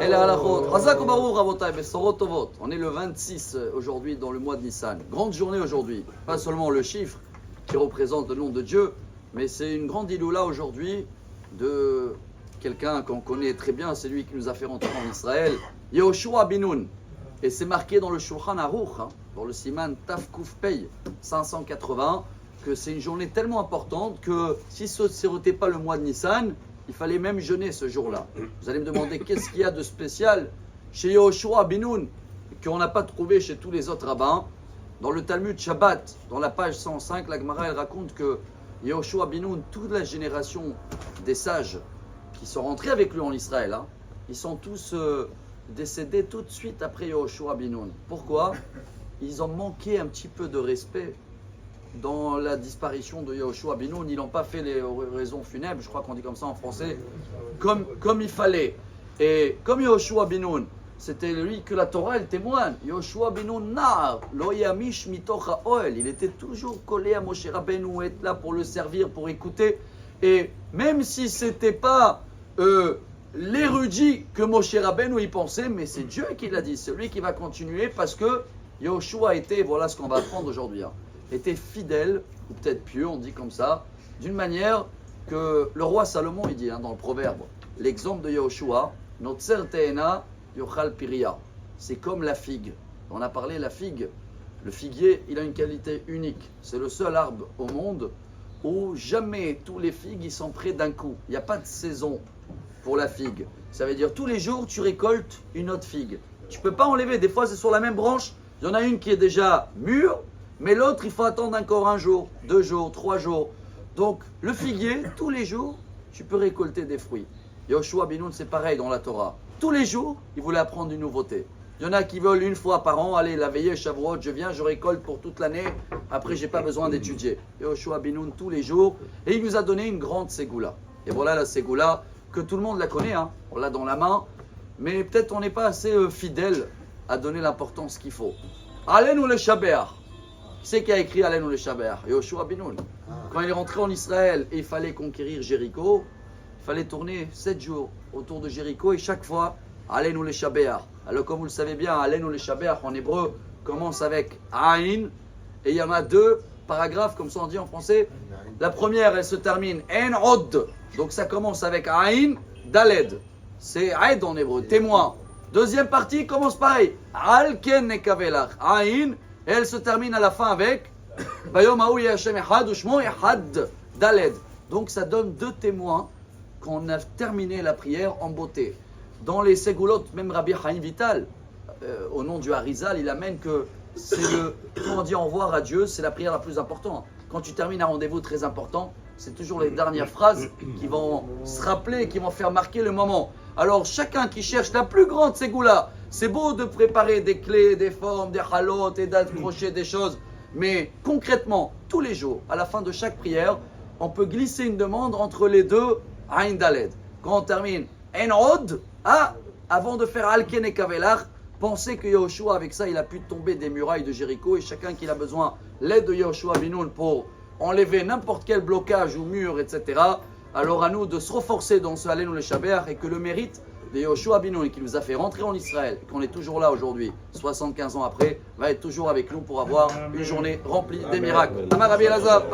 Et la halachot. Chazak ubaruch rabotai, besorot tovot. On est le 26 aujourd'hui dans le mois de Nissan. Grande journée aujourd'hui. Pas seulement le chiffre qui représente le nom de Dieu, mais c'est une grande iloula aujourd'hui de quelqu'un qu'on connaît très bien. C'est lui qui nous a fait rentrer en Israël, Yehoshua bin Nun. Et c'est marqué dans le Shulchan Aruch, dans le Siman Taf Kuf Pei 580, que c'est une journée tellement importante que si ce n'était pas le mois de Nissan, il fallait même jeûner ce jour-là. Vous allez me demander qu'est-ce qu'il y a de spécial chez Yehoshua bin Nun qu'on n'a pas trouvé chez tous les autres rabbins. Dans le Talmud Shabbat, dans la page 105, la Gemara elle raconte que Yehoshua bin Nun, toute la génération des sages qui sont rentrés avec lui en Israël, ils sont tous décédés tout de suite après Yehoshua bin Nun. Pourquoi? Ils ont manqué un petit peu de respect dans la disparition de Yehoshua bin Nun. Ils n'ont pas fait les raisons funèbres, je crois qu'on dit comme ça en français, comme il fallait. Et comme Yehoshua bin Nun, c'était lui que la Torah elle témoigne. Yehoshua bin Nun nar, lo yamish mitoch ha'oel. Il était toujours collé à Moshe Rabbeinu, être là pour le servir, pour écouter. Et même si c'était pas l'érudit que Moshe Rabbeinu y pensait, mais c'est Dieu qui l'a dit. C'est lui qui va continuer parce que Yehoshua était, voilà ce qu'on va apprendre aujourd'hui, était fidèle, ou peut-être pieux, on dit comme ça, d'une manière que le roi Salomon, il dit dans le proverbe, l'exemple de Yehoshua, Notzer te'ena yochal piria. C'est comme la figue. On a parlé la figue. Le figuier, il a une qualité unique. C'est le seul arbre au monde où jamais tous les figues ils sont prêts d'un coup. Il n'y a pas de saison pour la figue. Ça veut dire tous les jours tu récoltes une autre figue. Tu ne peux pas enlever. Des fois c'est sur la même branche. Il y en a une qui est déjà mûre, mais l'autre il faut attendre encore 1 jour, 2 jours, 3 jours. Donc le figuier, tous les jours, tu peux récolter des fruits. Yehoshua bin Nun c'est pareil dans la Torah. Tous les jours, il voulait apprendre une nouveauté. Il y en a qui veulent une fois par an, allez, la veillée, Shavuot, je viens, je récolte pour toute l'année, après j'ai pas besoin d'étudier. Yehoshua bin Nun tous les jours, et il nous a donné une grande ségoula. Et voilà la ségoula, que tout le monde la connaît, on l'a dans la main, mais peut-être on n'est pas assez fidèle à donner l'importance qu'il faut. Alenu le Shaber. Qui c'est qui a écrit Alenu le Shaber? Yehoshua bin Nun. Quand il est rentré en Israël et il fallait conquérir Jéricho, il fallait tourner 7 jours autour de Jéricho et chaque fois, Alenu le Shaber. Alors comme vous le savez bien, Alenu le Shaber en hébreu commence avec Ain et il y en a 2 paragraphes comme ça on dit en français. La première elle se termine En Od. Donc ça commence avec Ain, Daled. C'est Aed en hébreu, témoin. Deuxième partie commence pareil. Al ken nekavelach. Ain et elle se termine à la fin avec Bayom haou Hashem echad ushmo echad Daled. Donc ça donne 2 témoins qu'on a terminé la prière en beauté. Dans les Ségoulotes, même Rabbi Chaim Vital, au nom du Harizal, il amène que c'est quand on dit au revoir à Dieu, c'est la prière la plus importante. Quand tu termines un rendez-vous très important, c'est toujours les dernières phrases qui vont se rappeler, qui vont faire marquer le moment. Alors chacun qui cherche la plus grande Ségoula, c'est beau de préparer des clés, des formes, des halotes et d'accrocher des choses, mais concrètement, tous les jours, à la fin de chaque prière, on peut glisser une demande entre les 2 Ain Daled. Quand on termine En Od, avant de faire Alken et Kavelach, pensez que Yehoshua, avec ça, il a pu tomber des murailles de Jéricho et chacun qui a besoin l'aide de Yehoshua bin Nun pour enlever n'importe quel blocage ou mur, etc. Alors à nous de se renforcer dans ce Alenu le Shaber et que le mérite de Yehoshua bin Nun qui nous a fait rentrer en Israël et qu'on est toujours là aujourd'hui, 75 ans après, va être toujours avec nous pour avoir une journée remplie des miracles. Amar Rabbi Elazar.